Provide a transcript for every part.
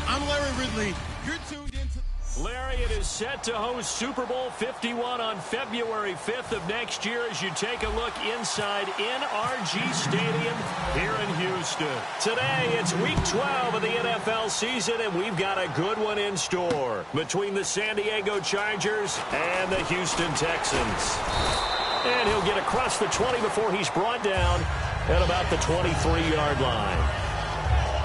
I'm Larry Ridley. You're tuned into... Larry, it is set to host Super Bowl 51 on February 5th of next year as you take a look inside NRG Stadium here in Houston. Today, it's Week 12 of the NFL season, and we've got a good one in store between the San Diego Chargers and the Houston Texans. And he'll get across the 20 before he's brought down at about the 23-yard line.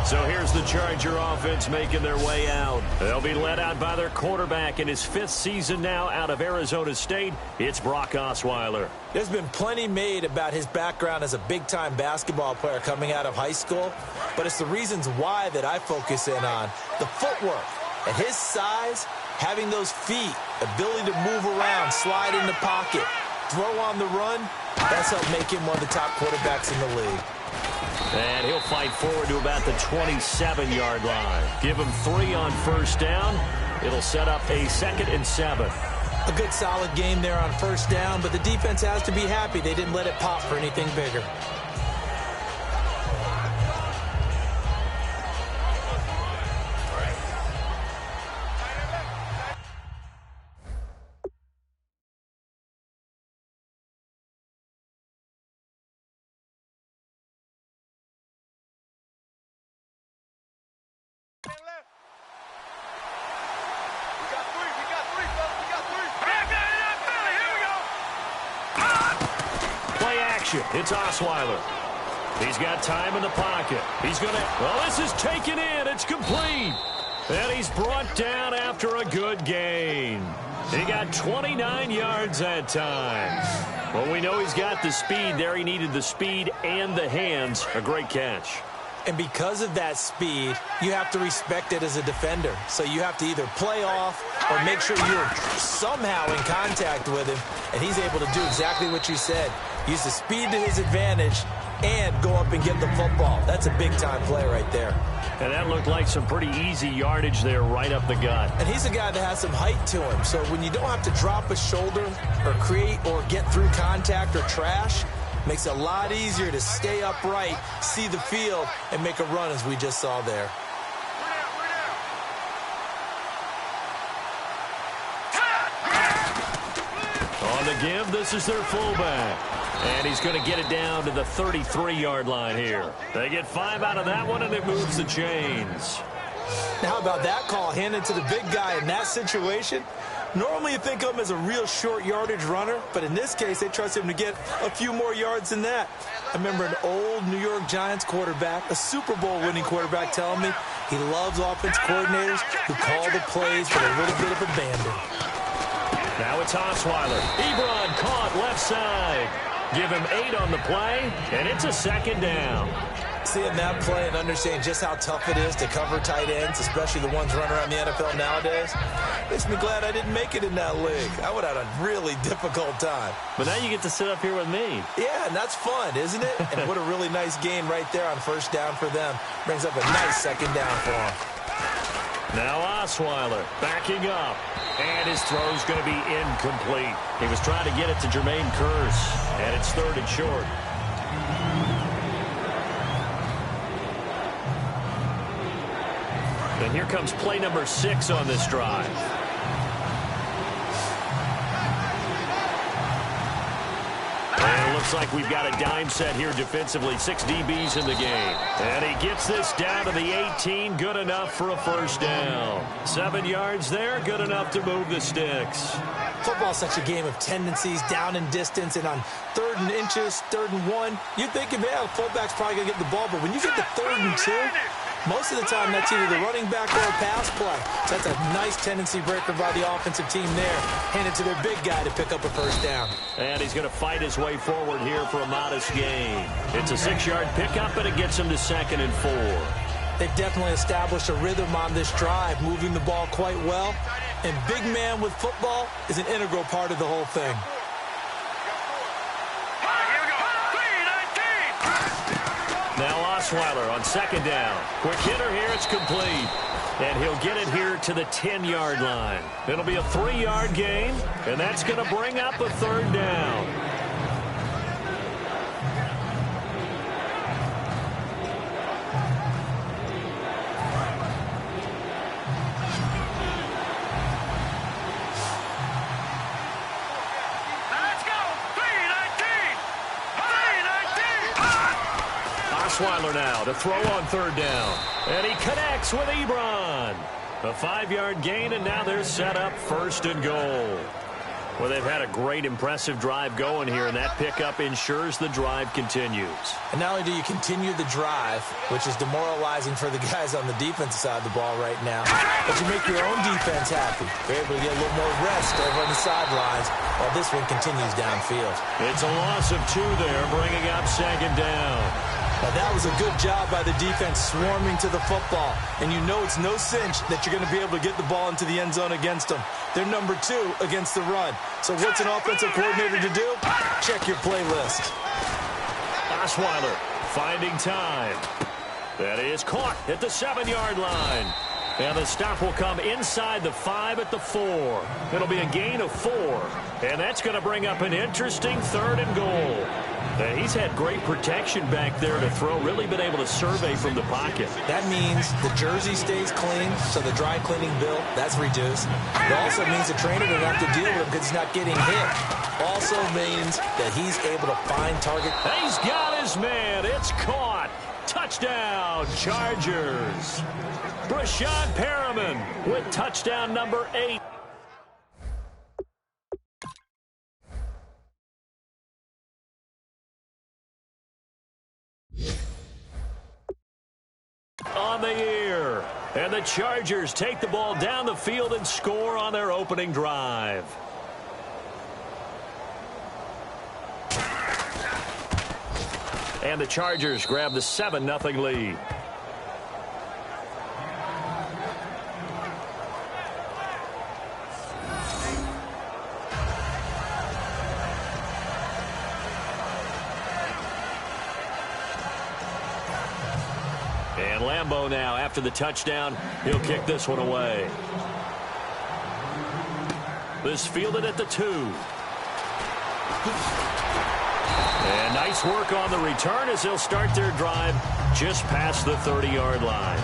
So here's the Charger offense making their way out. They'll be led out by their quarterback in his 5th season now out of Arizona State. It's Brock Osweiler. There's been plenty made about his background as a big-time basketball player coming out of high school, but it's the reasons why that I focus in on. The footwork. At his size, having those feet, ability to move around, slide in the pocket, throw on the run, that's helped make him one of the top quarterbacks in the league. And he'll fight forward to about the 27-yard line. Give him 3 on first down. It'll set up a 2nd and 7. A good solid game there on first down, but the defense has to be happy they didn't let it pop for anything bigger. It's Osweiler. He's got time in the pocket. He's going to... Well, this is taken in. It's complete. And he's brought down after a good gain. He got 29 yards that time. Well, we know he's got the speed there. He needed the speed and the hands. A great catch. And because of that speed, you have to respect it as a defender. So you have to either play off or make sure you're somehow in contact with him. And he's able to do exactly what you said. Use the speed to his advantage and go up and get the football. That's a big-time play right there. And that looked like some pretty easy yardage there right up the gut. And he's a guy that has some height to him. So when you don't have to drop a shoulder or create or get through contact or trash, makes it a lot easier to stay upright, see the field, and make a run as we just saw there. On the give, this is their fullback. And he's going to get it down to the 33-yard line here. They get 5 out of that one, and it moves the chains. Now, how about that call handed to the big guy in that situation? Normally you think of him as a real short yardage runner, but in this case, they trust him to get a few more yards than that. I remember an old New York Giants quarterback, a Super Bowl winning quarterback, telling me he loves offense coordinators who call the plays with a little bit of abandon. Now it's Osweiler. Ebron caught left side. Give him 8 on the play, and it's a 2nd down. Seeing that play and understanding just how tough it is to cover tight ends, especially the ones running around the NFL nowadays, makes me glad I didn't make it in that league. I would have had a really difficult time. But now you get to sit up here with me. Yeah, and that's fun, isn't it? And what a really nice gain right there on first down for them. Brings up a nice 2nd down for them. Now Osweiler backing up. And his throw's going to be incomplete. He was trying to get it to Jermaine Kearse, and it's 3rd and short. And here comes play number 6 on this drive. And it looks like we've got a dime set here defensively. 6 DBs in the game. And he gets this down to the 18. Good enough for a first down. 7 yards there. Good enough to move the sticks. Football's such a game of tendencies, down and distance, and on 3rd and inches, 3rd and 1, you're thinking, man, the fullback's probably going to get the ball. But when you get to 3rd and 2, most of the time that's either the running back or a pass play. So that's a nice tendency breaker by the offensive team there. Hand it to their big guy to pick up a first down. And he's going to fight his way forward here for a modest gain. It's a 6-yard pickup, and it gets him to 2nd and 4. They've definitely established a rhythm on this drive, moving the ball quite well. And big man with football is an integral part of the whole thing. Now Osweiler on second down. Quick hitter here, it's complete. And he'll get it here to the 10-yard line. It'll be a 3-yard gain, and that's going to bring up a third down. Osweiler now to throw on third down. And he connects with Ebron. A 5-yard gain, and now they're set up first and goal. Well, they've had a great, impressive drive going here, and that pickup ensures the drive continues. And not only do you continue the drive, which is demoralizing for the guys on the defensive side of the ball right now, but you make your own defense happy. They're able to get a little more rest over on the sidelines while this one continues downfield. It's a loss of 2 there, bringing up second down. Now, that was a good job by the defense swarming to the football. And you know it's no cinch that you're going to be able to get the ball into the end zone against them. They're number 2 against the run. So what's an offensive coordinator to do? Check your playlist. Osweiler finding time. That is caught at the 7-yard line. And the stop will come inside the 5 at the 4. It'll be a gain of 4. And that's going to bring up an interesting third and goal. He's had great protection back there to throw, really been able to survey from the pocket. That means the jersey stays clean, so the dry cleaning bill, that's reduced. It also means the trainer doesn't have to deal with him because he's not getting hit. Also means that he's able to find target. He's got his man. It's caught. Touchdown, Chargers. Brashad Perriman with touchdown number 8. On the year. And the Chargers take the ball down the field and score on their opening drive. And the Chargers grab the 7-0 lead. And Lambeau now, after the touchdown, he'll kick this one away. This fielded at the 2. And nice work on the return as they'll start their drive just past the 30-yard line.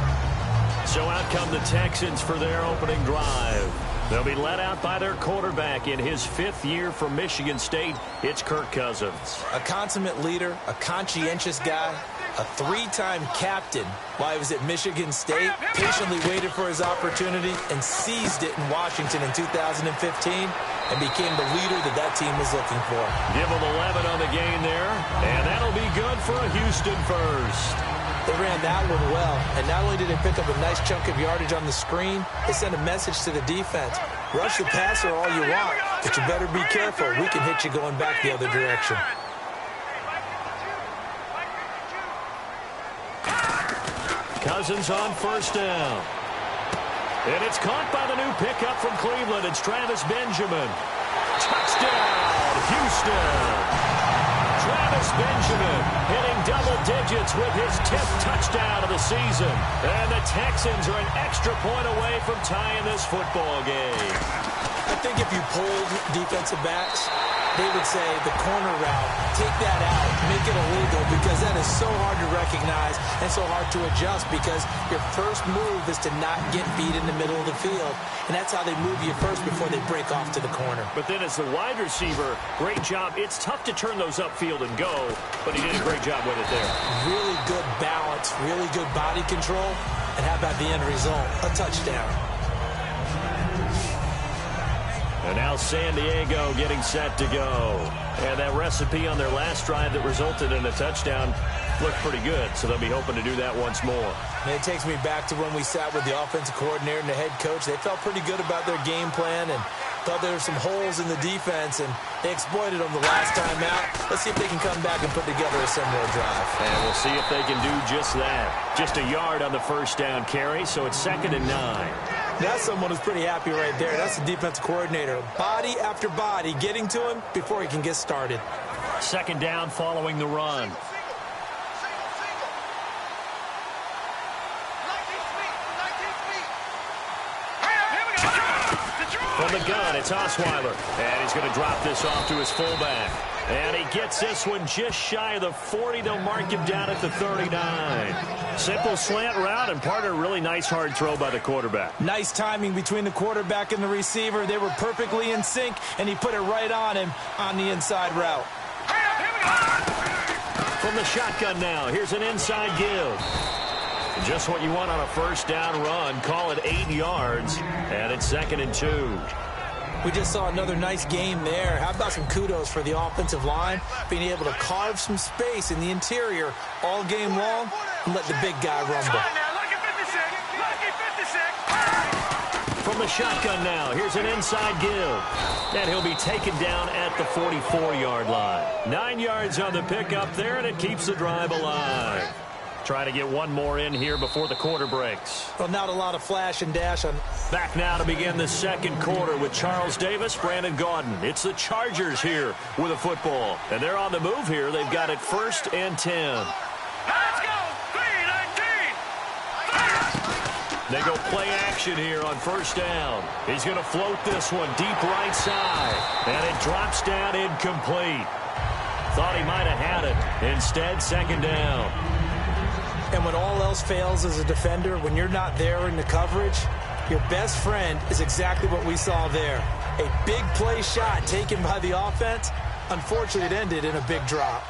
So out come the Texans for their opening drive. They'll be led out by their quarterback in his 5th year from Michigan State. It's Kirk Cousins. A consummate leader, a conscientious guy, a 3-time captain while he was at Michigan State, patiently waited for his opportunity and seized it in Washington in 2015 and became the leader that team was looking for. Give him 11 on the gain there, and that'll be good for a Houston first. They ran that one well, and not only did they pick up a nice chunk of yardage on the screen, they sent a message to the defense. Rush the passer all you want, but you better be careful. We can hit you going back the other direction. Cousins on first down. And it's caught by the new pickup from Cleveland. It's Travis Benjamin. Touchdown, Houston. Travis Benjamin hitting double digits with his 10th touchdown of the season. And the Texans are an extra point away from tying this football game. I think if you polled defensive backs, they would say the corner route, take that out, make it illegal, because that is so hard to recognize and so hard to adjust, because your first move is to not get beat in the middle of the field. And that's how they move you first before they break off to the corner. But then as the wide receiver, great job. It's tough to turn those upfield and go, but he did a great job with it there. Really good balance, really good body control. And how about the end result? A touchdown. And now San Diego getting set to go. And that recipe on their last drive that resulted in a touchdown looked pretty good, so they'll be hoping to do that once more. And it takes me back to when we sat with the offensive coordinator and the head coach. They felt pretty good about their game plan, and Thought there were some holes in the defense, and they exploited them the last time out. Let's see if they can come back and put together a similar drive. And we'll see if they can do just that. Just a yard on the first down carry, so it's 2nd and 9. That's someone who's pretty happy right there. That's the defensive coordinator. Body after body getting to him before he can get started. 2nd down following the run. From the gun, it's Osweiler. And he's going to drop this off to his fullback. And he gets this one just shy of the 40. They'll mark him down at the 39. Simple slant route, and part of a really nice hard throw by the quarterback. Nice timing between the quarterback and the receiver. They were perfectly in sync, and he put it right on him on the inside route. From the shotgun now, here's an inside give. Just what you want on a first down run. Call it 8 yards, and it's 2nd and 2. We just saw another nice game there. How about some kudos for the offensive line, being able to carve some space in the interior all game long and let the big guy rumble. From the shotgun now, here's an inside give. And he'll be taken down at the 44-yard line. 9 yards on the pickup there, and it keeps the drive alive. Trying to get one more in here before the quarter breaks. Well, not a lot of flash and dash on. Back now to begin the second quarter with Charles Davis, Brandon Gaudin. It's the Chargers here with a football. And they're on the move here. They've got it 1st and 10. Let's go! 3-19! They go play action here on first down. He's going to float this one deep right side. And it drops down incomplete. Thought he might have had it. Instead, 2nd down. And when all else fails as a defender, when you're not there in the coverage, your best friend is exactly what we saw there. A big play shot taken by the offense. Unfortunately, it ended in a big drop.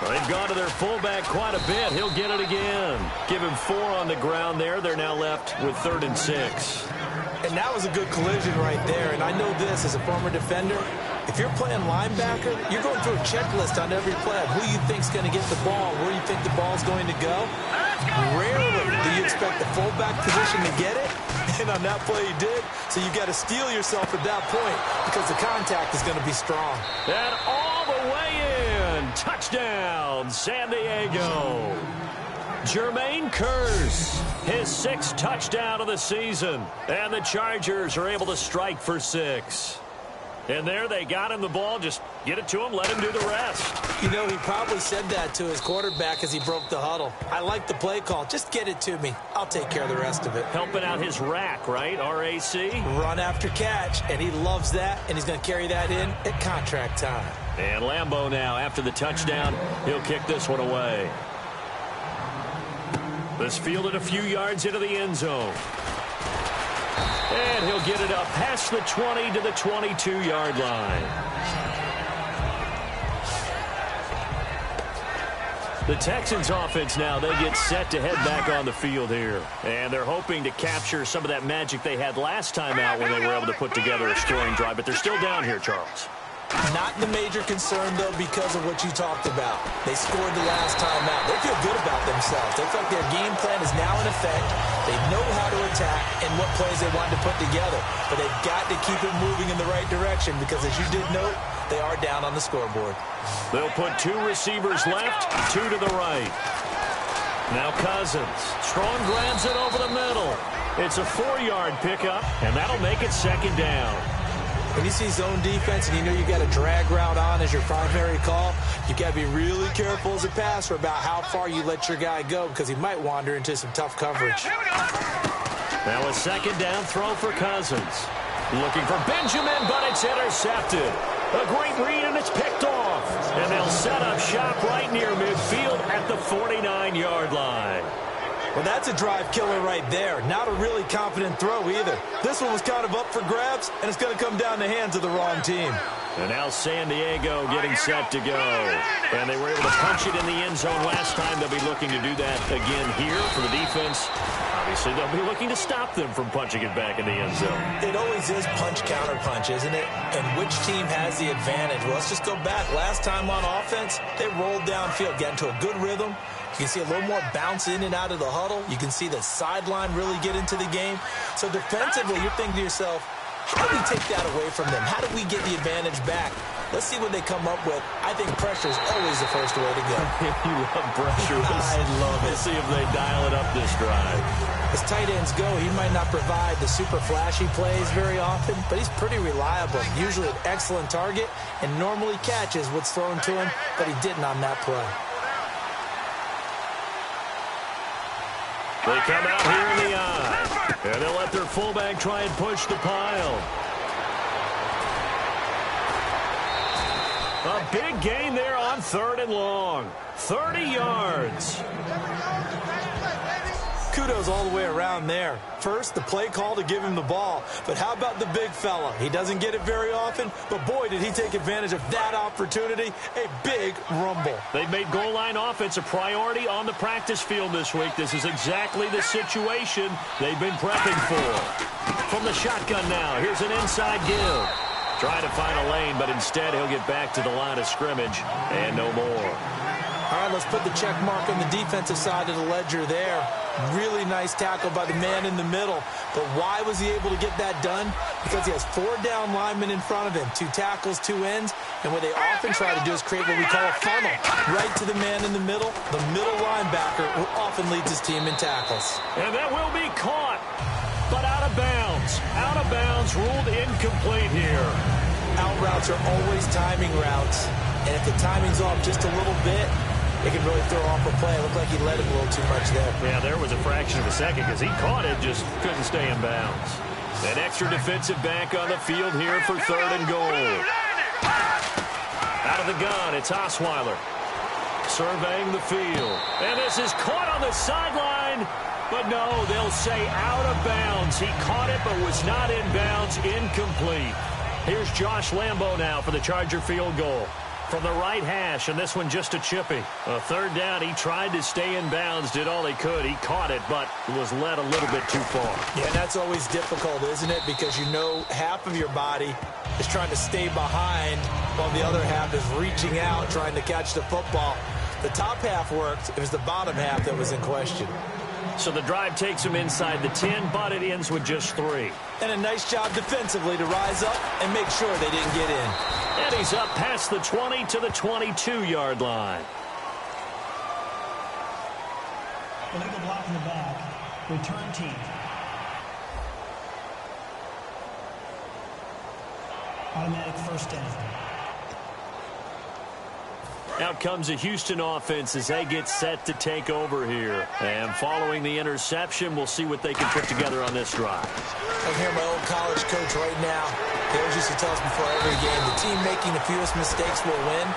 Well, they've gone to their fullback quite a bit. He'll get it again. Give him 4 on the ground there. They're now left with 3rd and 6. And that was a good collision right there. And I know this as a former defender. If you're playing linebacker, you're going through a checklist on every play of who you think's going to get the ball, where you think the ball's going to go. Rarely do you expect the fullback position to get it. And on that play, he did. So you got to steel yourself at that point because the contact is going to be strong. And all the way in. Touchdown, San Diego. Jermaine Kearse, his 6th touchdown of the season. And the Chargers are able to strike for 6. And there they got him the ball. Just get it to him, let him do the rest. You know, he probably said that to his quarterback as he broke the huddle. I like the play call. Just get it to me. I'll take care of the rest of it. Helping out his rack, right? R-A-C? Run after catch, and he loves that, and he's going to carry that in at contract time. And Lambeau now, after the touchdown, he'll kick this one away. This fielded a few yards into the end zone. And he'll get it up past the 20 to the 22-yard line. The Texans offense now, they get set to head back on the field here. And they're hoping to capture some of that magic they had last time out when they were able to put together a scoring drive. But they're still down here, Charles. Not the major concern, though, because of what you talked about. They scored the last time out. They feel good about themselves. They feel like their game plan is now in effect. They know how to attack and what plays they want to put together. But they've got to keep it moving in the right direction because, as you did note, they are down on the scoreboard. They'll put 2 receivers left, 2 to the right. Now Cousins. Strong grabs it over the middle. It's a 4-yard pickup, and that'll make it 2nd down. When you see zone defense and you know you got a drag route on as your primary call, you got to be really careful as a passer about how far you let your guy go because he might wander into some tough coverage. Now a 2nd down throw for Cousins. Looking for Benjamin, but it's intercepted. A great read, and it's picked off. And they'll set up shop right near midfield at the 49-yard line. Well, that's a drive killer right there. Not a really confident throw either. This one was kind of up for grabs, and it's going to come down the hands of the wrong team. And now San Diego getting set to go. And they were able to punch it in the end zone last time. They'll be looking to do that again here for the defense obviously they'll be looking to stop them from punching it back in the end zone. It always is punch-counter-punch, isn't it? And which team has the advantage? Well, let's just go back. Last time on offense, they rolled downfield, got into a good rhythm. You can see a little more bounce in and out of the huddle. You can see the sideline really get into the game. So defensively, you're thinking to yourself, how do we take that away from them? How do we get the advantage back? Let's see what they come up with. I think pressure is always the first way to go. You love pressure. I love it. Let's see if they dial it up this drive. As tight ends go, he might not provide the super flashy plays very often, but he's pretty reliable. Usually an excellent target and normally catches what's thrown to him, but he didn't on that play. They come out here in the eye, and they'll let their fullback try and push the pile. A big gain there on 3rd and long. 30 yards. Kudos all the way around there. First, the play call to give him the ball. But how about the big fella? He doesn't get it very often, but boy, did he take advantage of that opportunity. A big rumble. They've made goal line offense a priority on the practice field this week. This is exactly the situation they've been prepping for. From the shotgun now, here's an inside give. Trying to find a lane, but instead he'll get back to the line of scrimmage and no more. All right, let's put the check mark on the defensive side of the ledger there. Really nice tackle by the man in the middle. But why was he able to get that done? Because he has 4 down linemen in front of him, 2 tackles, 2 ends. And what they often try to do is create what we call a funnel. Right to the man in the middle. The middle linebacker who often leads his team in tackles. And that will be caught, but out of bounds. Out of bounds, ruled incomplete here. Out routes are always timing routes. And if the timing's off just a little bit, it can really throw off a play. It looked like he let him a little too much there. Yeah, there was a fraction of a second because he caught it, just couldn't stay in bounds. An extra defensive back on the field here for 3rd and goal. Out of the gun, it's Osweiler. Surveying the field. And this is caught on the sideline. But no, they'll say out of bounds. He caught it but was not in bounds. Incomplete. Here's Josh Lambo now for the Charger field goal. From the right hash, and this one just a chippy. A 3rd down, he tried to stay in bounds, did all he could. He caught it, but was led a little bit too far. Yeah, that's always difficult, isn't it? Because you know half of your body is trying to stay behind while the other half is reaching out, trying to catch the football. The top half worked. It was the bottom half that was in question. So the drive takes him inside the 10, but it ends with just 3. And a nice job defensively to rise up and make sure they didn't get in. And he's up past the 20 to the 22-yard line. Illegal block in the back. Return team. Automatic 1st down. Out comes a Houston offense as they get set to take over here. And following the interception, we'll see what they can put together on this drive. I hear my old college coach right now. He always used to tell us before every game, the team making the fewest mistakes will win.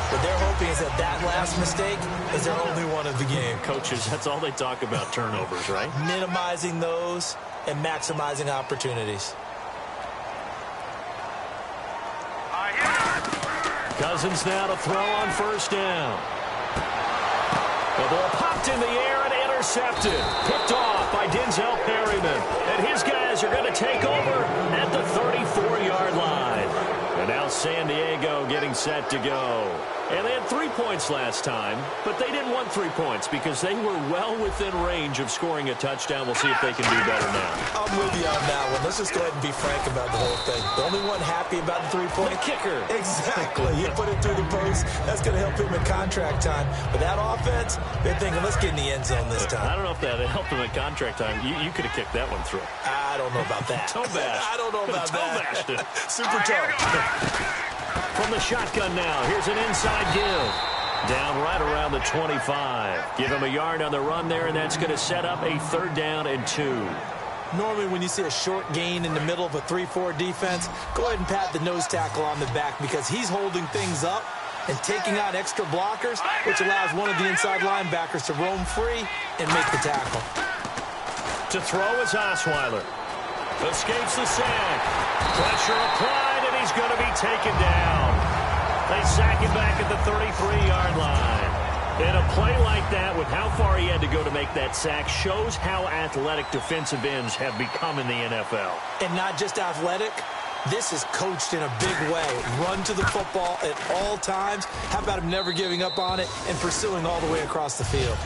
What they're hoping is that that last mistake is their only one of the game. Coaches, that's all they talk about, turnovers, right? Minimizing those and maximizing opportunities. Cousins now to throw on 1st down. The ball popped in the air and intercepted. Picked off by Denzel Perryman. And his guys are going to take over at the 34-yard line. And now San Diego getting set to go. And they had 3 points last time, but they didn't want 3 points because they were well within range of scoring a touchdown. We'll see if they can do better now. I'm with you on that one. Let's just go ahead and be frank about the whole thing. The only one happy about the 3-point. The kicker. Exactly. You put it through the post. That's going to help him in contract time. But that offense, they're thinking, let's get in the end zone this time. I don't know if that helped him in contract time. You could have kicked that one through. I don't know about that. Toe bash. I don't know about Toe bashed it. Super toe. From the shotgun now, here's an inside give. Down right around the 25. Give him a yard on the run there, and that's going to set up a 3rd down and 2. Normally when you see a short gain in the middle of a 3-4 defense, go ahead and pat the nose tackle on the back because he's holding things up and taking out extra blockers, which allows one of the inside linebackers to roam free and make the tackle. To throw is Osweiler. Escapes the sack. Pressure applied, and he's going to be taken down. They sack him back at the 33-yard line. And a play like that, with how far he had to go to make that sack, shows how athletic defensive ends have become in the NFL. And not just athletic. This is coached in a big way. Run to the football at all times. How about him never giving up on it and pursuing all the way across the field?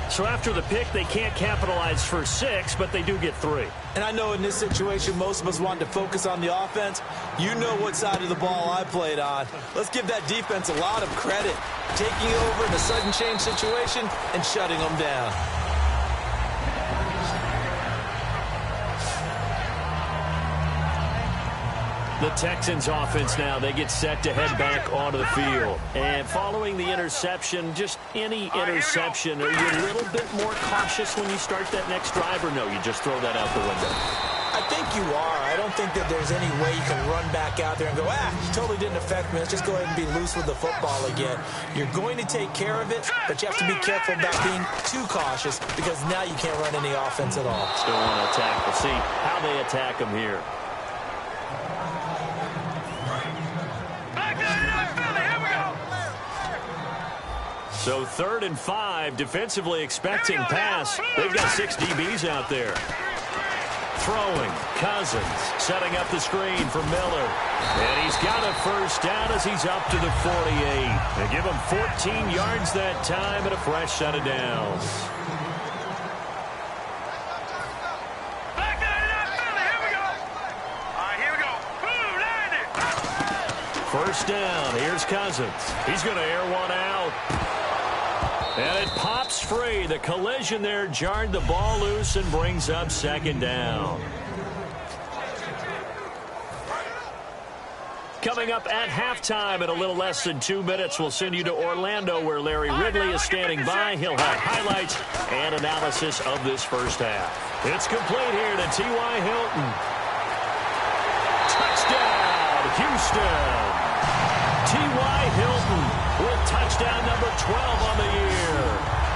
So after the pick, they can't capitalize for 6, but they do get 3. And I know in this situation, most of us wanted to focus on the offense. You know what side of the ball I played on. Let's give that defense a lot of credit. Taking over in a sudden change situation and shutting them down. The Texans offense now, they get set to head back onto the field. And following the interception, just any interception, are you a little bit more cautious when you start that next drive, or no, you just throw that out the window? I think you are. I don't think that there's any way you can run back out there and go, totally didn't affect me. Let's just go ahead and be loose with the football again. You're going to take care of it, but you have to be careful about being too cautious because now you can't run any offense at all. Still want to attack. We'll see how they attack them here. So 3rd and 5, defensively expecting pass. They've got 6 DBs out there. Throwing, Cousins, setting up the screen for Miller. And he's got a first down as he's up to the 48. They give him 14 yards that time and a fresh set of downs. First down, here's Cousins. He's going to air one out. And it pops free. The collision there jarred the ball loose and brings up 2nd down. Coming up at halftime in a little less than 2 minutes, we'll send you to Orlando where Larry Ridley is standing by. He'll have highlights and analysis of this first half. It's complete here to T.Y. Hilton. Touchdown, Houston. T.Y. Hilton with touchdown number 12 on the year.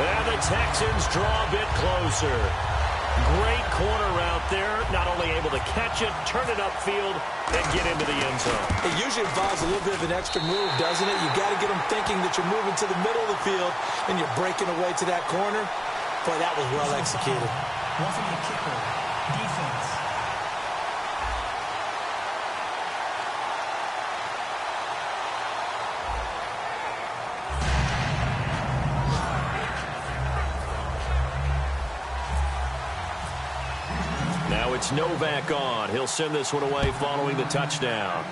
And the Texans draw a bit closer. Great corner route there. Not only able to catch it, turn it upfield, and get into the end zone. It usually involves a little bit of an extra move, doesn't it? You've got to get them thinking that you're moving to the middle of the field and you're breaking away to that corner. Boy, that was well executed. Roughing the kicker. Defense. Now it's Novak on. He'll send this one away following the touchdown.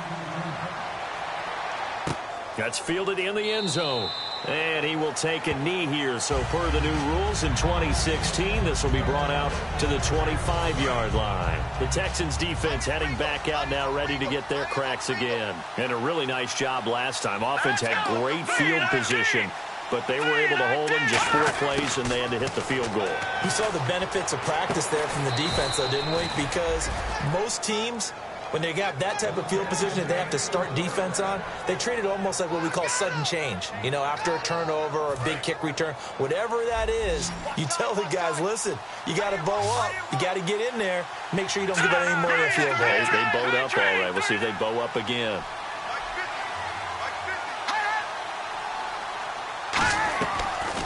That's fielded in the end zone. And he will take a knee here. So per the new rules in 2016, this will be brought out to the 25-yard line. The Texans defense heading back out now, ready to get their cracks again. And a really nice job last time. Offense had great field position, but they were able to hold them just 4 plays, and they had to hit the field goal. We saw the benefits of practice there from the defense, though, didn't we? Because most teams, when they got that type of field position that they have to start defense on, they treat it almost like what we call sudden change. You know, after a turnover or a big kick return, whatever that is, you tell the guys, listen, you got to bow up. You got to get in there. Make sure you don't give up any more than a field goal. They bowed up all right. We'll see if they bow up again.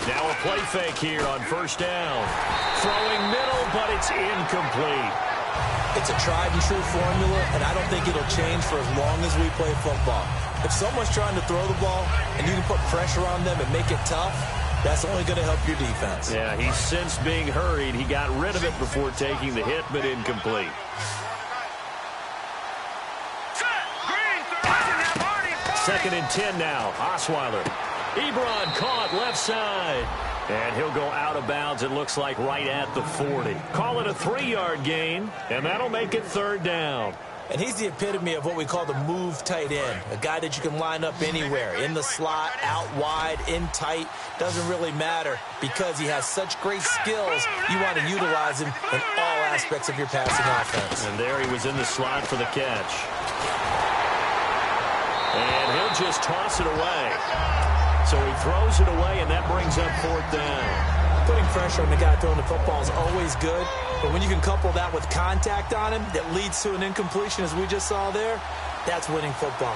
Now a play fake here on first down. Throwing middle, but it's incomplete. It's a tried-and-true formula, and I don't think it'll change for as long as we play football. If someone's trying to throw the ball and you can put pressure on them and make it tough, that's only going to help your defense. Yeah, he's since being hurried. He got rid of it before taking the hit, but incomplete. Second and 10 now. Osweiler. Ebron caught left side. And he'll go out of bounds, it looks like, right at the 40. Call it a 3-yard gain, and that'll make it third down. And he's the epitome of what we call the move tight end, a guy that you can line up anywhere, in the slot, out wide, in tight, doesn't really matter because he has such great skills. You want to utilize him in all aspects of your passing offense. And there he was in the slot for the catch. And he'll just toss it away. So he throws it away, and that brings up fourth down. Putting pressure on the guy throwing the football is always good, but when you can couple that with contact on him that leads to an incompletion, as we just saw there, that's winning football.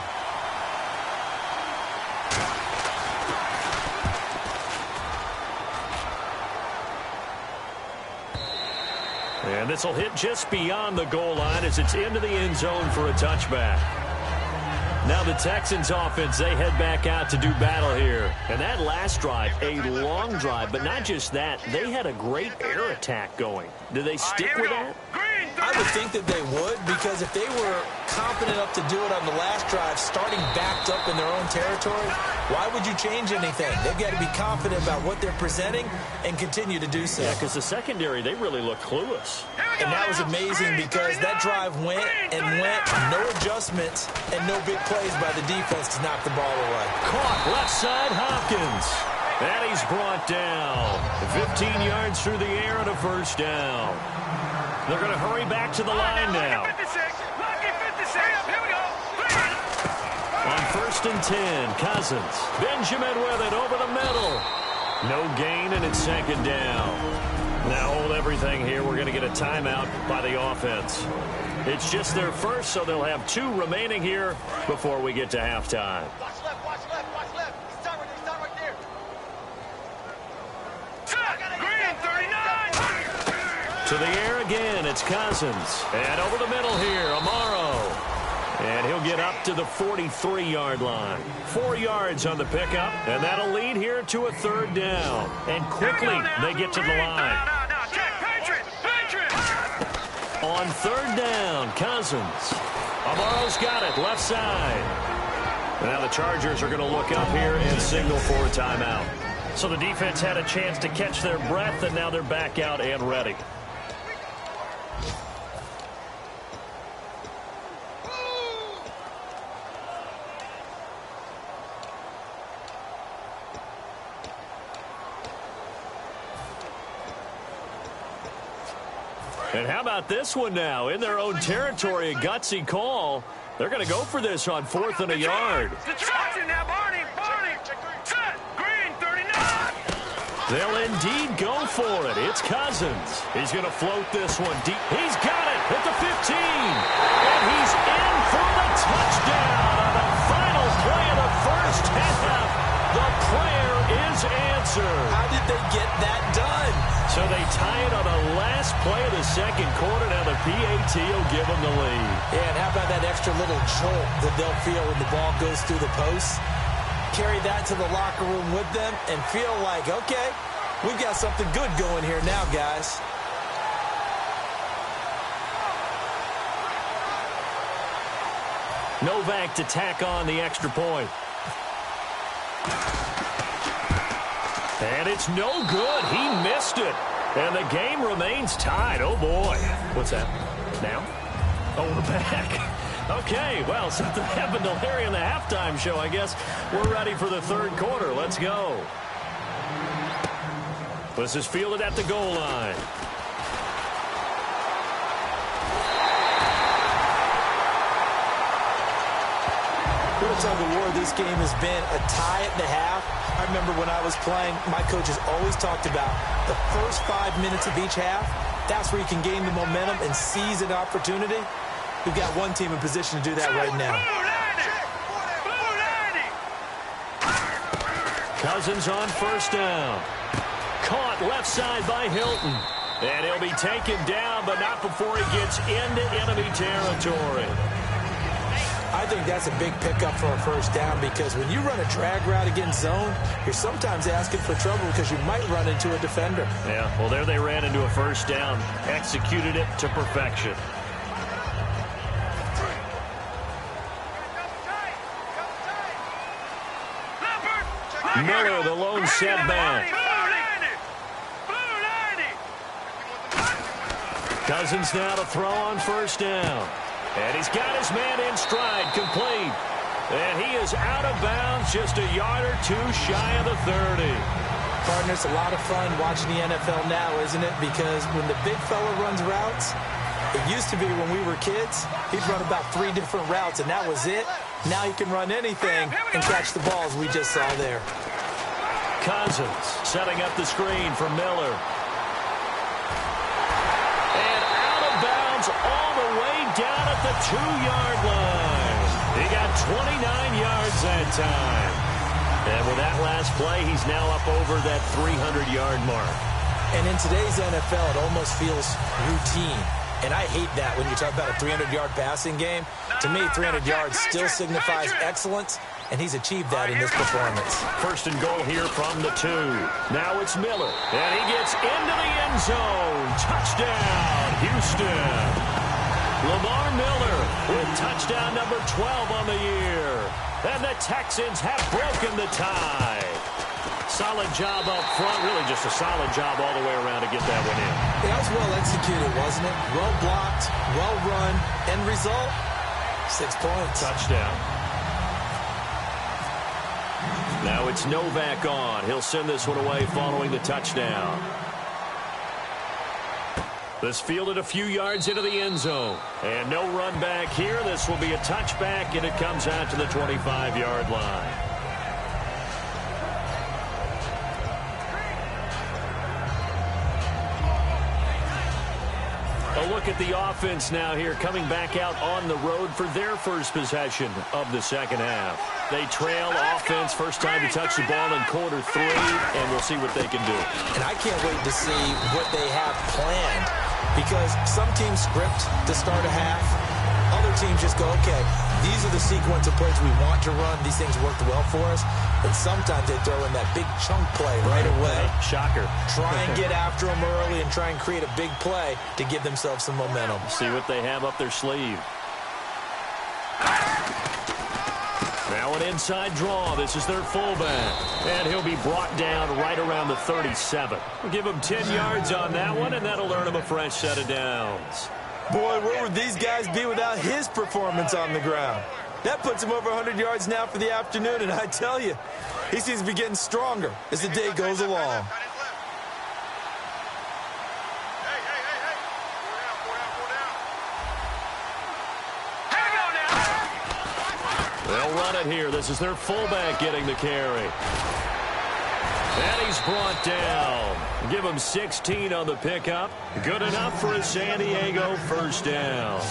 And this will hit just beyond the goal line as it's into the end zone for a touchback. Now the Texans offense, they head back out to do battle here. And that last drive, a long drive, but not just that. They had a great air attack going. Do they stick with that? I would think that they would, because if they were confident enough to do it on the last drive, starting backed up in their own territory, why would you change anything? They've got to be confident about what they're presenting and continue to do so. Yeah, because the secondary, they really look clueless. And that was amazing because that drive went and went, no adjustments and no big plays by the defense to knock the ball away. Caught left side, Hopkins. And he's brought down. 15 yards through the air and a first down. They're going to hurry back to the line now. On 1st and 10, Cousins. Benjamin with it over the middle. No gain, and it's 2nd down. Now hold everything here. We're going to get a timeout by the offense. It's just their first, so they'll have 2 remaining here before we get to halftime. Watch left, watch left, watch left. He's done right there. Green, 39. To the air again, it's Cousins. And over the middle here, Amaro. And he'll get up to the 43-yard line. 4 yards on the pickup, and that'll lead here to a 3rd down. And quickly, they get to the line. On 3rd down, Cousins. Amaro's got it, left side. Now the Chargers are going to look up here and signal for a timeout. So the defense had a chance to catch their breath, and now they're back out and ready. And how about this one now? In their own territory, a gutsy call. They're going to go for this on 4th and a yard. They'll indeed go for it. It's Cousins. He's going to float this one deep. He's got it at the 15. And he's in for the touchdown on the final play of the first half. The prayer is answered. How did they get that done? So they tie it on the last play of the 2nd quarter. Now the PAT will give them the lead. Yeah, and how about that extra little jolt that they'll feel when the ball goes through the posts? Carry that to the locker room with them and feel like, okay, we've got something good going here now, guys. Novak to tack on the extra point. And it's no good. He missed it. And the game remains tied. Oh, boy. What's that? Now? Oh, we're back. Okay, well, something happened to Larry in the halftime show, I guess. We're ready for the 3rd quarter. Let's go. This is fielded at the goal line. What a tug of war this game has been. A tie at the half. I remember when I was playing, my coaches always talked about the first 5 minutes of each half. That's where you can gain the momentum and seize an opportunity. We've got one team in position to do that right now. Cousins on 1st down. Caught left side by Hilton. And he'll be taken down, but not before he gets into enemy territory. I think that's a big pickup for a 1st down because when you run a drag route against zone, you're sometimes asking for trouble because you might run into a defender. Yeah, well, there they ran into a 1st down. Executed it to perfection. Miller, the lone setback. Cousins now to throw on 1st down. And he's got his man in stride, complete. And he is out of bounds, just a yard or 2 shy of the 30. Partner, it's a lot of fun watching the NFL now, isn't it? Because when the big fella runs routes, it used to be when we were kids, he'd run about 3 different routes, and that was it. Now he can run anything and catch the balls we just saw there. Cousins setting up the screen for Miller. And out of bounds all the way down at the 2-yard line. He got 29 yards that time. And with that last play, he's now up over that 300-yard mark. And in today's NFL, it almost feels routine. And I hate that when you talk about a 300-yard passing game. To me, 300 yards still signifies excellence, and he's achieved that in this performance. First and goal here from the 2. Now it's Miller, and he gets into the end zone. Touchdown, Houston. Lamar Miller with touchdown number 12 on the year. And the Texans have broken the tie. Solid job up front, really just a solid job all the way around to get that one in. That was well executed, wasn't it? Well blocked, well run. End result, 6 points. Touchdown. Now it's Novak on. He'll send this one away following the touchdown. This fielded a few yards into the end zone. And no run back here. This will be a touchback, and it comes out to the 25-yard line. A look at the offense now here, coming back out on the road for their first possession of the second half. They trail offense, first time to touch the ball in quarter 3, and we'll see what they can do. And I can't wait to see what they have planned, because some teams script to start a half. Other teams just go, okay, these are the sequence of plays we want to run. These things worked well for us. But sometimes they throw in that big chunk play right away. Shocker. Try and get after them early and try and create a big play to give themselves some momentum. See what they have up their sleeve. Now an inside draw. This is their fullback. And he'll be brought down right around the 37. We'll give him 10 yards on that one, and that'll earn him a fresh set of downs. Boy, where would these guys be without his performance on the ground? That puts him over 100 yards now for the afternoon, and I tell you, he seems to be getting stronger as the day goes along. They'll run it here. This is their fullback getting the carry. And he's brought down. Give him 16 on the pickup. Good enough for a San Diego first down.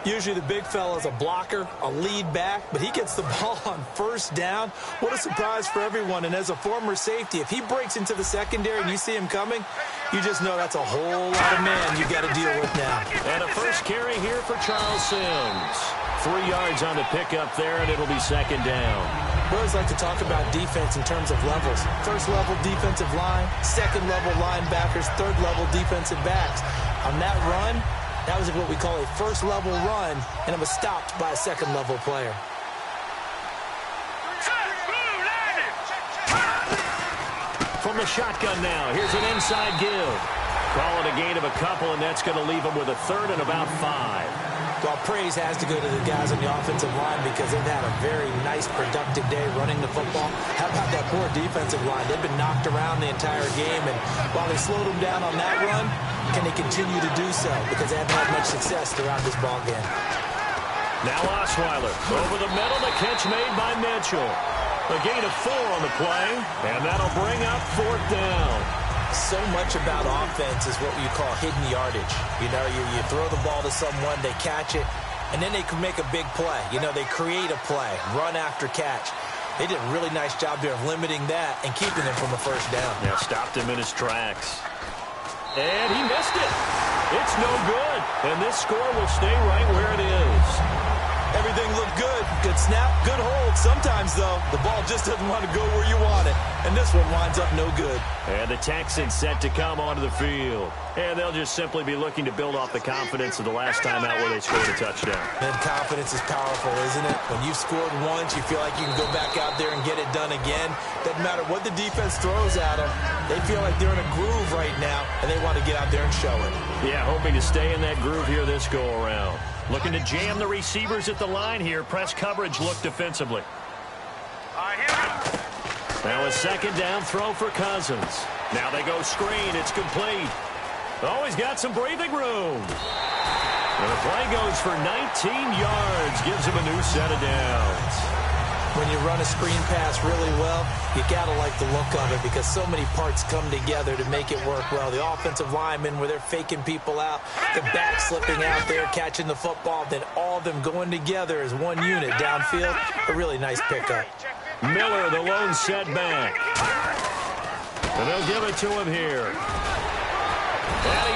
Usually the big fella's a blocker, a lead back, but he gets the ball on first down. What a surprise for everyone. And as a former safety, if he breaks into the secondary and you see him coming, you just know that's a whole lot of man you got to deal with now. And a first carry here for Charles Sims. 3 yards on the pickup there, and it'll be second down. We always like to talk about defense in terms of levels. First level defensive line, second level linebackers, third level defensive backs. On that run, that was what we call a first level run, and it was stopped by a second level player. From the shotgun now, here's an inside give. Call it a gain of a couple, and that's going to leave him with a third and about 5. Well, praise has to go to the guys on the offensive line because they've had a very nice, productive day running the football. How about that poor defensive line? They've been knocked around the entire game, and while they slowed them down on that run, can they continue to do so? Because they haven't had much success throughout this ball game. Now Osweiler over the middle, the catch made by Mitchell. A gain of 4 on the play, and that'll bring up 4th down. So much about offense is what you call hidden yardage. You know, you throw the ball to someone, they catch it, and then they can make a big play. You know, they create a play, run after catch. They did a really nice job there of limiting that and keeping him from a first down. Yeah, stopped him in his tracks. And he missed it. It's no good. And this score will stay right where it is. Everything looked good. Good snap, good hold. Sometimes, though, the ball just doesn't want to go where you want it. And this one winds up no good. And the Texans set to come onto the field. And they'll just simply be looking to build off the confidence of the last time out where they scored a touchdown. And confidence is powerful, isn't it? When you've scored once, you feel like you can go back out there and get it done again. Doesn't matter what the defense throws at them. They feel like they're in a groove right now, and they want to get out there and show it. Yeah, hoping to stay in that groove here this go-around. Looking to jam the receivers at the line here. Press coverage look defensively. Now a second down throw for Cousins. Now they go screen. It's complete. Oh, he's got some breathing room. And the play goes for 19 yards. Gives him a new set of downs. When you run a screen pass really well, you got to like the look of it because so many parts come together to make it work well. The offensive linemen, where they're faking people out, the back slipping out there, catching the football, then all of them going together as one unit downfield. A really nice pickup. Miller, the lone setback. And they'll give it to him here.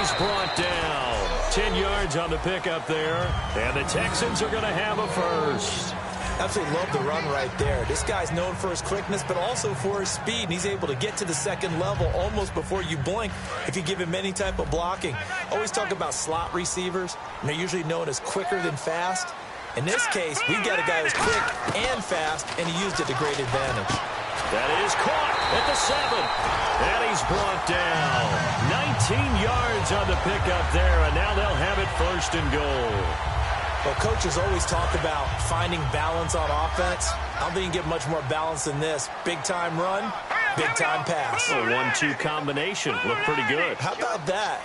he's brought down. 10 yards on the pickup there. And the Texans are going to have a first. Absolutely love the run right there. This guy's known for his quickness, but also for his speed. And he's able to get to the second level almost before you blink if you give him any type of blocking. Always talk about slot receivers, and they're usually known as quicker than fast. In this case, we've got a guy who's quick and fast, and he used it to great advantage. That is caught at the 7. And he's brought down. 19 yards on the pickup there, and now they'll have it first and goal. Well, coaches always talk about finding balance on offense. I don't think you can get much more balance than this. Big-time run, big-time pass. A 1-2 combination. Looked pretty good. How about that?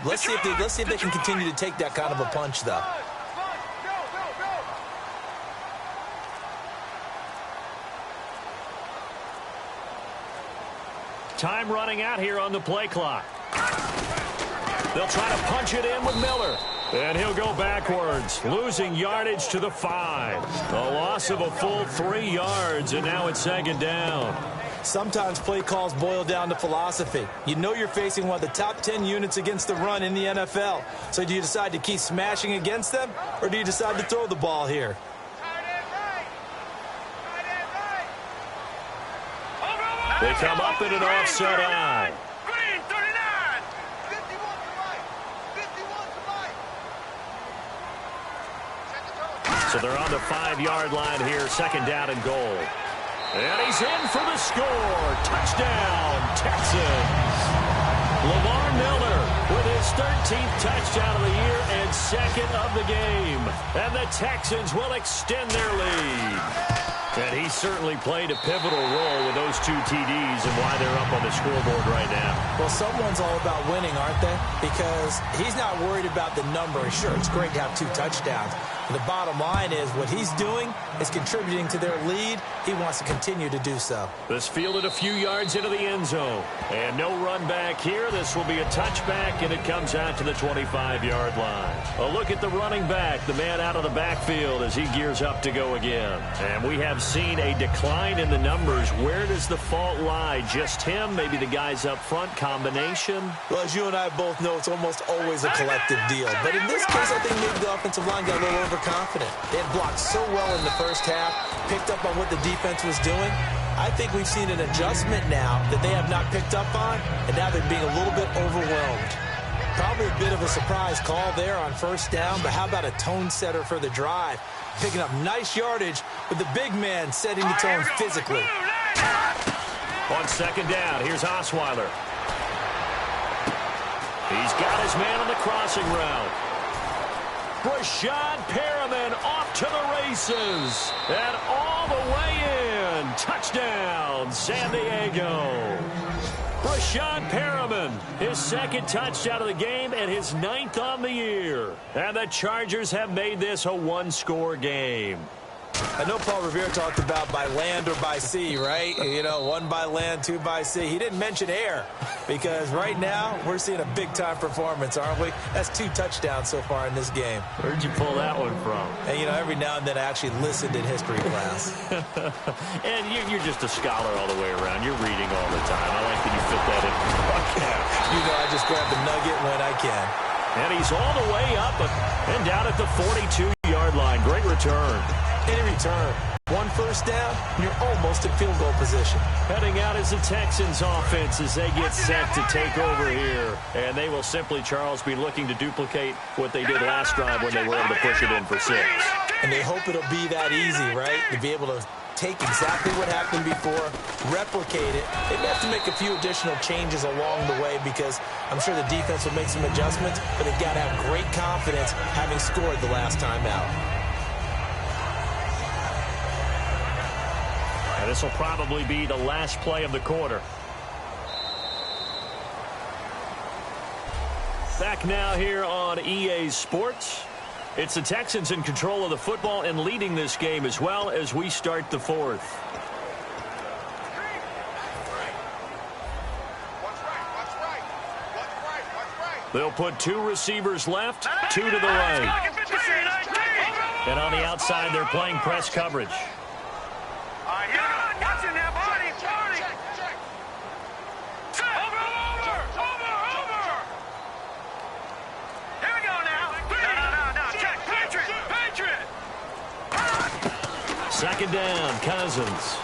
Let's see if they can continue to take that kind of a punch, though. Time running out here on the play clock. They'll try to punch it in with Miller. And he'll go backwards, losing yardage to the 5. A loss of a full 3 yards, and now it's second down. Sometimes play calls boil down to philosophy. You know you're facing one of the top 10 units against the run in the NFL. So do you decide to keep smashing against them, or do you decide to throw the ball here? They come up in an offset eye. So they're on the 5-yard line here, second down and goal. And he's in for the score. Touchdown, Texans. Lamar Miller with his 13th touchdown of the year and second of the game. And the Texans will extend their lead. And he certainly played a pivotal role with those 2 TDs and why they're up on the scoreboard right now. Well, someone's all about winning, aren't they? Because he's not worried about the number. Sure, it's great to have 2 touchdowns. But the bottom line is what he's doing is contributing to their lead. He wants to continue to do so. This fielded a few yards into the end zone. And no run back here. This will be a touchback, and it comes out to the 25-yard line. A look at the running back, the man out of the backfield as he gears up to go again. And we have seen a decline in the numbers. Where does the fault lie? Just him? Maybe the guys up front? Combination? Well, as you and I both know, it's almost always a collective deal. But in this case, I think maybe the offensive line got a little overconfident. They had blocked so well in the first half, picked up on what the defense was doing. I think we've seen an adjustment now that they have not picked up on, and now they're being a little bit overwhelmed. Probably a bit of a surprise call there on first down, but how about a tone setter for the drive? Picking up nice yardage with the big man setting the tone physically. On second down, here's Osweiler. He's got his man on the crossing route. Rashad Perriman off to the races. And all the way in. Touchdown, San Diego. Rashad Perriman, his second touchdown of the game and his 9th on the year. And the Chargers have made this a 1-score game. I know Paul Revere talked about by land or by sea, right? You know, 1 by land, 2 by sea. He didn't mention air because right now we're seeing a big-time performance, aren't we? That's 2 touchdowns so far in this game. Where'd you pull that one from? And, you know, every now and then I actually listened in history class. And you're just a scholar all the way around. You're reading all the time. I like that you fit that in the broadcast. You know, I just grab the nugget when I can. And he's all the way up and down at the 42-yard line. Great return. Any return. 1 first down, you're almost in field goal position. Heading out is the Texans offense as they get set to take over here. And they will simply, Charles, be looking to duplicate what they did last drive when they were able to push it in for 6. And they hope it'll be that easy, right? To be able to take exactly what happened before, replicate it. They may have to make a few additional changes along the way because I'm sure the defense will make some adjustments, but they've got to have great confidence having scored the last time out. And this will probably be the last play of the quarter. Back now here on EA Sports. It's the Texans in control of the football and leading this game as well as we start the 4th. They'll put 2 receivers left, 2 to the right. And on the outside, they're playing press coverage. Second down, Cousins.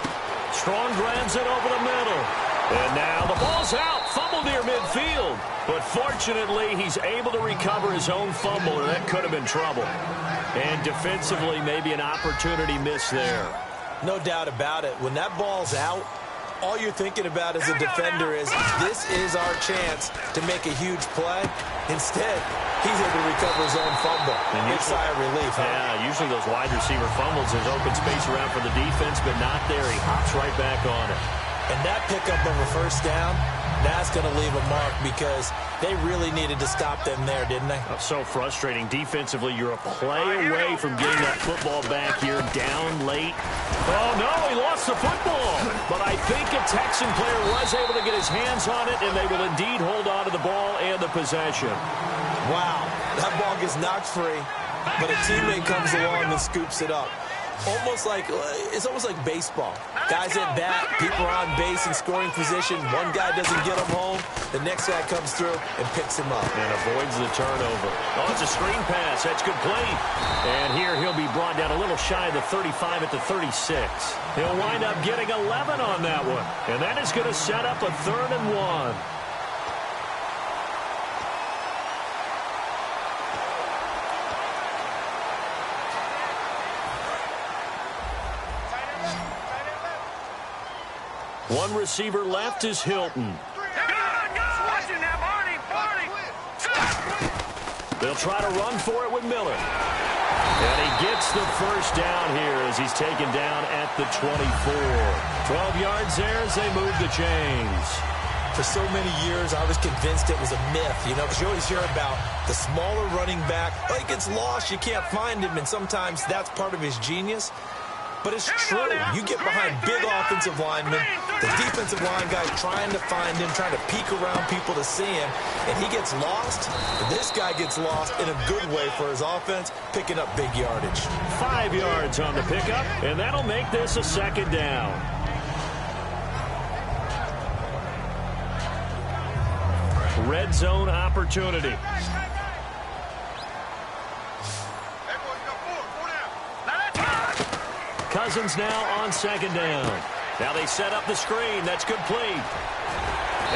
Strong grabs it over the middle. And now the ball's out. Fumble near midfield. But fortunately, he's able to recover his own fumble, and that could have been trouble. And defensively, maybe an opportunity miss there. No doubt about it. When that ball's out, all you're thinking about as a defender is, this is our chance to make a huge play. Instead, he's able to recover his own fumble. And big sigh of relief, huh? Yeah, usually those wide receiver fumbles, there's open space around for the defense, but not there. He hops right back on it. And that pickup of a first down, that's going to leave a mark because they really needed to stop them there, didn't they? Oh, so frustrating. Defensively, you're a play away from getting that football back here, down late. Oh, no, he lost the football. But I think a Texan player was able to get his hands on it, and they will indeed hold on to the ball and the possession. Wow, that ball gets knocked free, but a teammate comes along and scoops it up. It's almost like baseball. Guys at bat, people are on base in scoring position. One guy doesn't get him home. The next guy comes through and picks him up. And avoids the turnover. Oh, it's a screen pass. That's complete. And here he'll be brought down a little shy of the 35 at the 36. He'll wind up getting 11 on that one. And that is going to set up a 3rd and 1. One receiver left is Hilton. They'll try to run for it with Miller. And he gets the first down here as he's taken down at the 24. 12 yards there as they move the chains. For so many years, I was convinced it was a myth, because you always hear about the smaller running back. Oh, he gets lost, you can't find him, and sometimes that's part of his genius. But it's true. You get behind big offensive linemen, the defensive line guy's trying to find him, trying to peek around people to see him, and he gets lost. This guy gets lost in a good way for his offense, picking up big yardage. 5 yards on the pickup, and that'll make this a 2nd down. Red zone opportunity. Cousins now on 2nd down. Now they set up the screen. That's complete.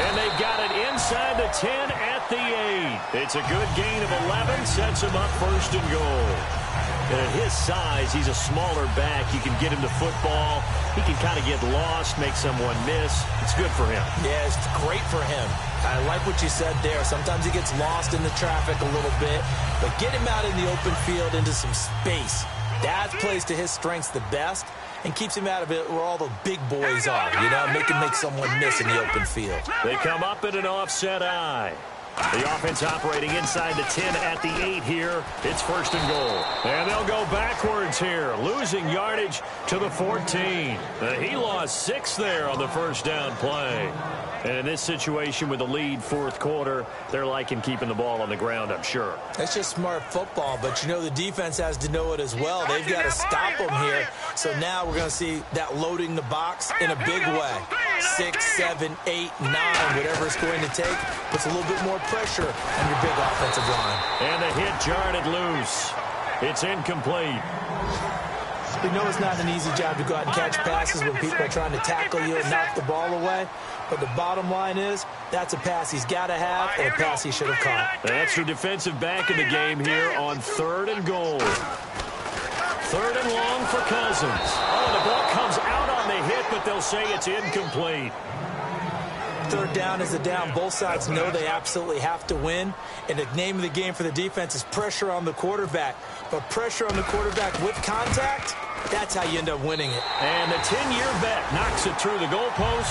And they've got it inside the 10 at the 8. It's a good gain of 11. Sets him up 1st and goal. And at his size, he's a smaller back. You can get him to football. He can kind of get lost, make someone miss. It's good for him. Yeah, it's great for him. I like what you said there. Sometimes he gets lost in the traffic a little bit. But get him out in the open field into some space. That plays to his strengths the best and keeps him out of it where all the big boys are, make him make someone miss in the open field. They come up in an offset eye. The offense operating inside the 10 at the 8 here. It's 1st and goal. And they'll go backwards here, losing yardage to the 14. He lost 6 there on the first down play. And in this situation with the lead 4th quarter, they're liking keeping the ball on the ground, I'm sure. That's just smart football, but the defense has to know it as well. They've got to stop them here. So now we're going to see that loading the box in a big way. 6, 7, 8, 9, whatever it's going to take, puts a little bit more pressure on your big offensive line. And the hit jarred loose. It's incomplete. We know it's not an easy job to go out and catch passes when people are trying to tackle you and knock the ball away. But the bottom line is, that's a pass he's got to have and a pass he should have caught. That's the defensive back in the game here on 3rd and goal. 3rd and long for Cousins. Oh, the ball comes out on the hit, but they'll say it's incomplete. 3rd down is a down. Both sides know they absolutely have to win. And the name of the game for the defense is pressure on the quarterback. But pressure on the quarterback with contact, that's how you end up winning it. And the 10-year vet knocks it through the goalpost.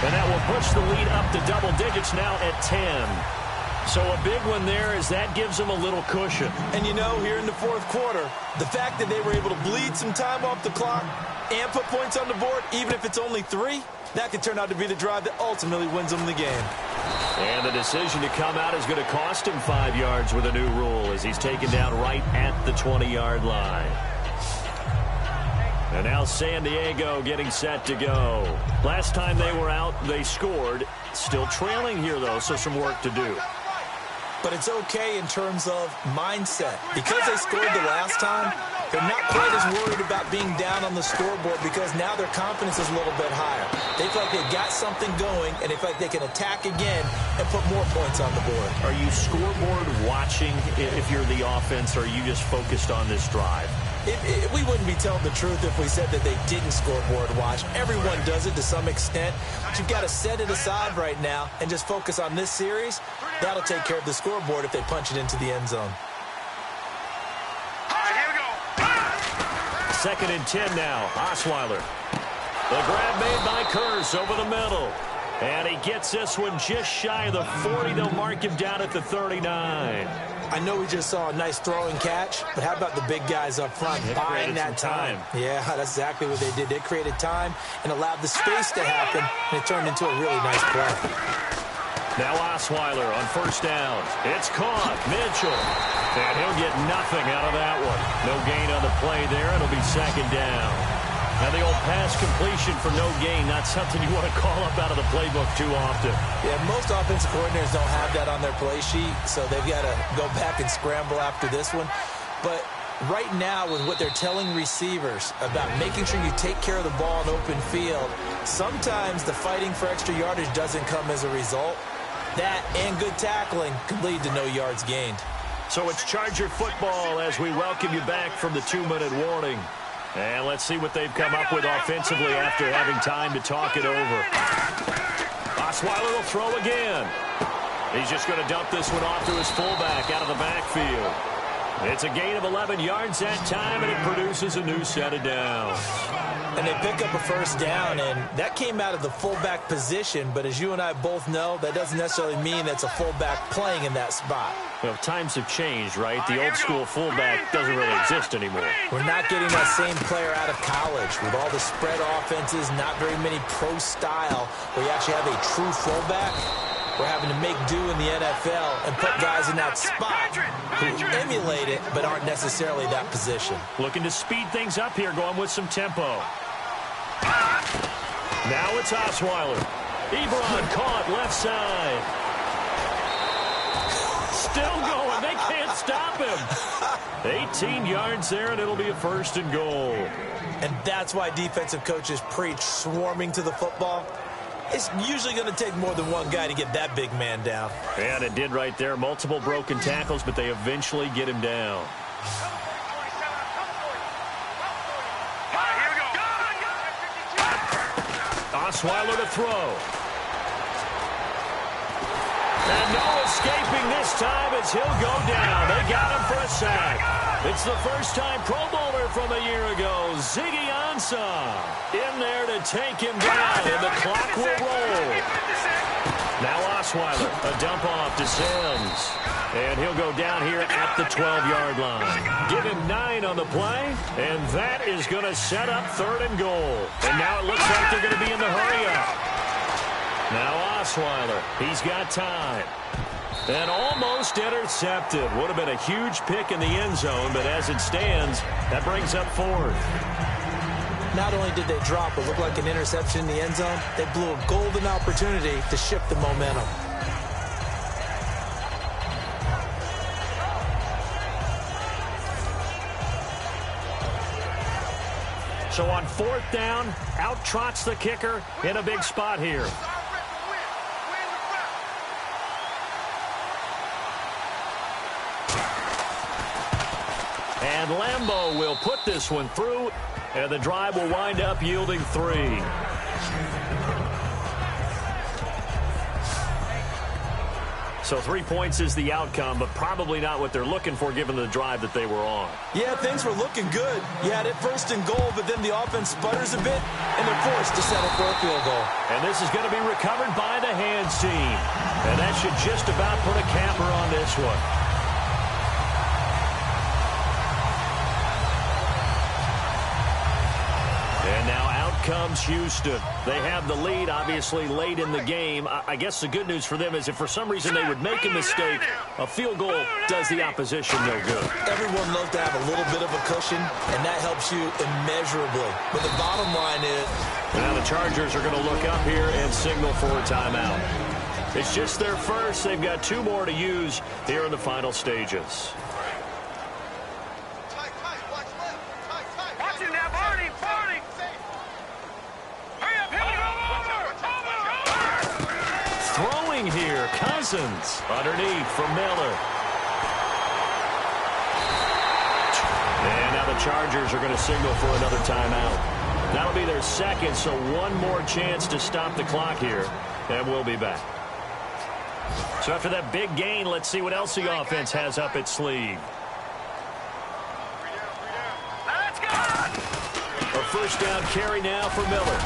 And that will push the lead up to double digits now at 10. So a big one there as that gives them a little cushion. And here in the 4th quarter, the fact that they were able to bleed some time off the clock and put points on the board, even if it's only 3, that could turn out to be the drive that ultimately wins them the game. And the decision to come out is going to cost him 5 yards with a new rule as he's taken down right at the 20-yard line. And now San Diego getting set to go. Last time they were out, they scored. Still trailing here, though, so some work to do. But it's okay in terms of mindset. Because they scored the last time, They're not quite as worried about being down on the scoreboard because now their confidence is a little bit higher. They feel like they've got something going, and they feel like they can attack again and put more points on the board. Are you scoreboard watching if you're the offense, or are you just focused on this drive? We wouldn't be telling the truth if we said that they didn't scoreboard watch. Everyone does it to some extent. But you've got to set it aside right now and just focus on this series. That'll take care of the scoreboard if they punch it into the end zone. Second and 10 now. Osweiler. The grab made by Kearse over the middle. And he gets this one just shy of the 40. They'll mark him down at the 39. I know we just saw a nice throwing catch, but how about the big guys up front buying that time? Yeah, that's exactly what they did. They created time and allowed the space to happen, and it turned into a really nice play. Now Osweiler on first down. It's caught. Mitchell. And he'll get nothing out of that one. No gain on the play there. It'll be second down. And the old pass completion for no gain, not something you want to call up out of the playbook too often. Yeah, most offensive coordinators don't have that on their play sheet, so they've got to go back and scramble after this one. But right now, with what they're telling receivers about making sure you take care of the ball in open field, sometimes the fighting for extra yardage doesn't come as a result. That and good tackling could lead to no yards gained. So it's Charger football as we welcome you back from the 2-minute warning. And let's see what they've come up with offensively after having time to talk it over. Osweiler will throw again. He's just going to dump this one off to his fullback out of the backfield. It's a gain of 11 yards that time, and it produces a new set of downs. And they pick up a first down, and that came out of the fullback position. But as you and I both know, that doesn't necessarily mean that's a fullback playing in that spot. Well, times have changed, right? The old school fullback doesn't really exist anymore. We're not getting that same player out of college. With all the spread offenses, not very many pro style, where you actually have a true fullback. We're having to make do in the NFL and put guys in that spot who emulate it but aren't necessarily that position. Looking to speed things up here, going with some tempo. Now it's Osweiler. Ebron caught left side. Still going. They can't stop him. 18 yards there, and it'll be a first and goal. And that's why defensive coaches preach swarming to the football. It's usually going to take more than one guy to get that big man down. And it did right there. Multiple broken tackles, but they eventually get him down. Osweiler to throw. And no escaping this time as he'll go down. They got him for a sack. It's the first time Pro Bowler from a year ago, Ziggy Ansah, in there to take him down, and the clock will roll. Now Osweiler, a dump off to Sims. And he'll go down here at the 12-yard line. Give him 9 on the play, and that is going to set up third and goal. And now it looks like they're going to be in the hurry-up. Now Osweiler, he's got time. And almost intercepted. Would have been a huge pick in the end zone, but as it stands, that brings up fourth. Not only did they drop what looked like an interception in the end zone, they blew a golden opportunity to shift the momentum. So on fourth down, out trots the kicker in a big spot here. And Lambeau will put this one through, and the drive will wind up yielding 3. So 3 points is the outcome, but probably not what they're looking for given the drive that they were on. Yeah, things were looking good. You had it first and goal, but then the offense sputters a bit, and they're forced to settle for a field goal. And this is going to be recovered by the hands team. And that should just about put a capper on this one. And now out comes Houston. They have the lead, obviously, late in the game. I guess the good news for them is if for some reason they would make a mistake, a field goal does the opposition no good. Everyone loves to have a little bit of a cushion, and that helps you immeasurably. But the bottom line is... Now the Chargers are going to look up here and signal for a timeout. It's just their first. They've got 2 more to use here in the final stages. Texans. Underneath for Miller. And now the Chargers are going to signal for another timeout. That'll be their second, so one more chance to stop the clock here, and we'll be back. So after that big gain, let's see what else the offense has up its sleeve. A first down carry now for Miller.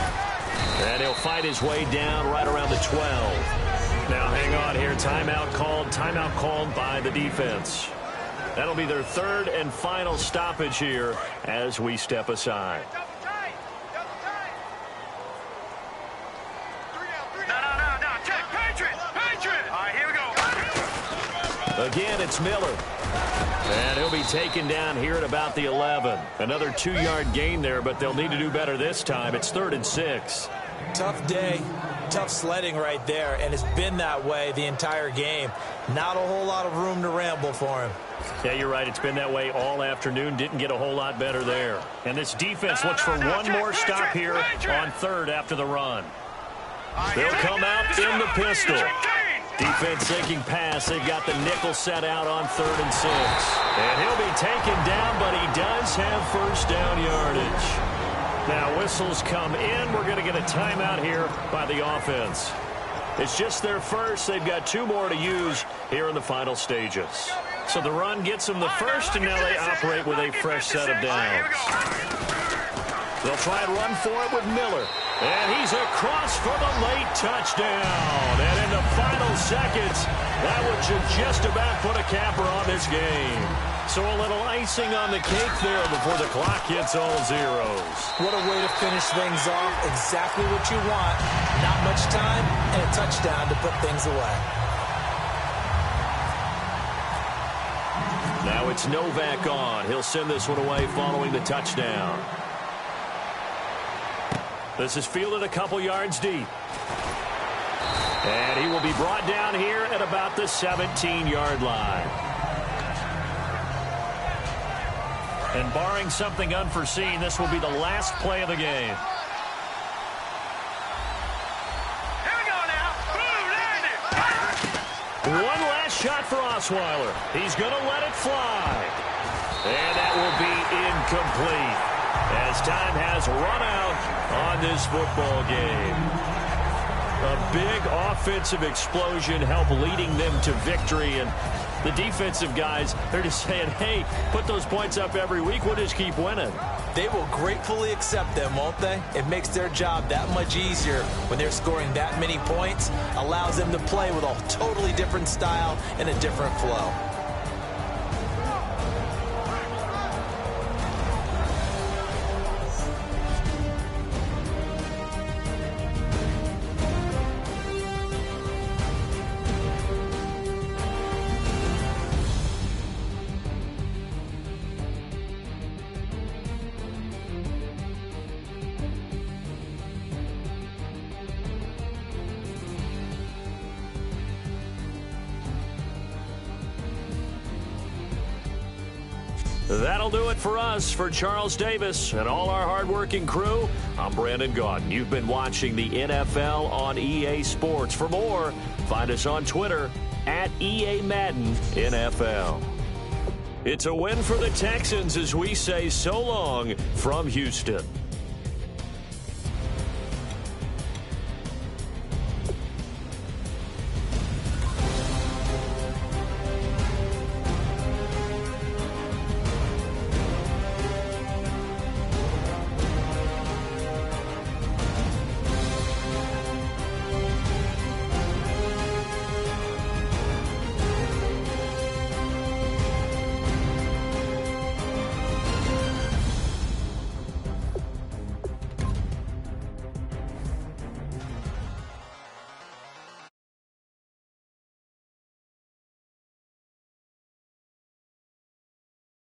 And he'll fight his way down right around the 12. Now hang on here. Timeout called by the defense. That'll be their third and final stoppage here as we step aside. Again, it's Miller. And he'll be taken down here at about the 11. Another 2-yard gain there, but they'll need to do better this time. It's 3rd and 6. Tough day, tough sledding right there, and it's been that way the entire game. Not a whole lot of room to ramble for him. Yeah, you're right. It's been that way all afternoon. Didn't get a whole lot better there. And this defense looks for one more stop here on 3rd after the run. They'll come out in the pistol. Defense sinking pass. They've got the nickel set out on 3rd and 6. And he'll be taken down, but he does have first down yardage. Now whistles come in. We're going to get a timeout here by the offense. It's just their first. They've got 2 more to use here in the final stages. So the run gets them the first, and now they operate with a fresh set of downs. They'll try and run for it with Miller. And he's across for the late touchdown. And in the final seconds, that would just about put a capper on this game. So a little icing on the cake there before the clock hits all zeros. What a way to finish things off. Exactly what you want. Not much time and a touchdown to put things away. Now it's Novak on. He'll send this one away following the touchdown. This is fielded a couple yards deep. And he will be brought down here at about the 17-yard line. And barring something unforeseen, this will be the last play of the game. Here we go now. Boom, land it. One last shot for Osweiler. He's going to let it fly. And that will be incomplete as time has run out on this football game. A big offensive explosion helped leading them to victory, and the defensive guys, they're just saying, hey, put those points up every week. We'll just keep winning. They will gratefully accept them, won't they? It makes their job that much easier when they're scoring that many points. Allows them to play with a totally different style and a different flow. That'll do it for us. For Charles Davis and all our hardworking crew, I'm Brandon Gaudin. You've been watching the NFL on EA Sports. For more, find us on Twitter at EA Madden NFL. It's a win for the Texans as we say so long from Houston.